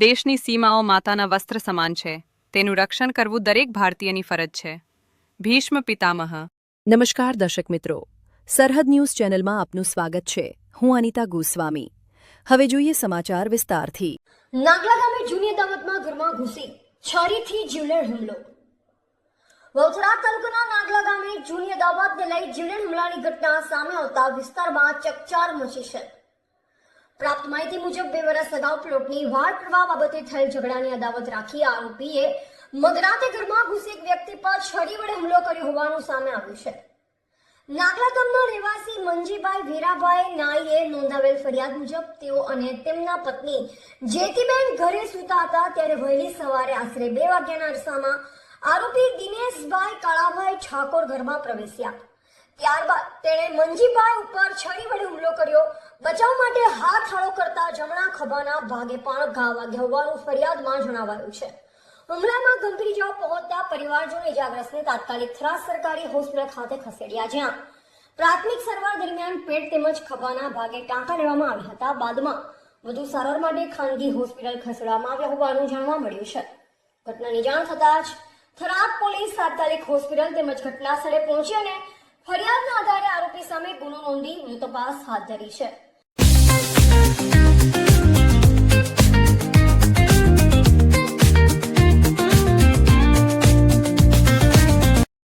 દેશની સીમાઓ માતાના વસ્ત્ર સમાન છે. તેનું રક્ષણ કરવું દરેક ભારતીયની ફરજ છે. ભીષ્મ પિતામહ. નમસ્કાર દર્શક મિત્રો, સરહદ ન્યૂઝ ચેનલમાં આપનું સ્વાગત છે. હું અનિતા ગોસ્વામી. હવે જોઈએ સમાચાર વિસ્તારથી. નાગલા ગામે જૂની અદાવતમાં ઘરમાં ઘૂસી છરીથી જીવલેણ હુમલો. વલસાડ તાલુકાના નાગલા ગામે જૂની અદાવતને લઈ જીવલેણ હુમલાની ઘટના સામે આવતા વિસ્તારમાં ચકચાર મચી છે. પ્રાપ્ત માહિતી મુજબ 2 વર્ષ અગાઉ પ્લોટની વાડ કરવા બાબતે થયેલ ઝઘડાની અદાવત રાખી આરોપીએ મધરાતે ઘરમાં ઘૂસી એક વ્યક્તિ પર છરી વડે હુમલો કર્યો હોવાનું સામે આવ્યું છે. નાગલા ગામના રહેવાસી મંજીભાઈ વીરાભાઈ નાઈએ નોંધાવેલ ફરિયાદ મુજબ તેઓ અને તેમના પત્ની જેતીબેન ઘરે સૂતા હતા ત્યારે વહેલી સવારે આશરે 2 વાગ્યાના અરસામાં આરોપી દિનેશભાઈ કાળાભાઈ ઠાકોર ઘરમાં પ્રવેશ્યા. ત્યારબાદ તેણે મંજીભાઈ ઉપર છરી વડે હુમલો કર્યો. બચાવ માટે હાથ આડો કરતા જમણા ખભાના ભાગે પણ ઘા વાગ્યા હોવાનું ફરિયાદમાં જણાવાયું છે. હુમલામાં ગંભીર ઇજાઓ પહોંચતા પરિવારજનો ઇજાગ્રસ્તને તાત્કાલિક થરાદ સરકારી હોસ્પિટલ ખાતે ખસેડ્યા, જ્યાં પ્રાથમિક સારવાર દરમિયાન પેટ તેમજ ખભાના ભાગે ટાંકા લેવામાં આવ્યા હતા. બાદમાં વધુ સારવાર માટે ખાનગી હોસ્પિટલ ખસેડવામાં આવ્યા હોવાનું જાણવા મળ્યું છે. ઘટનાની જાણ થતાં જ થરાદ પોલીસ તાત્કાલિક હોસ્પિટલ તેમજ ઘટના સ્થળે પહોંચી અને ફરિયાદના આધારે આરોપી સામે ગુનો નોંધી તપાસ હાથ ધરી છે.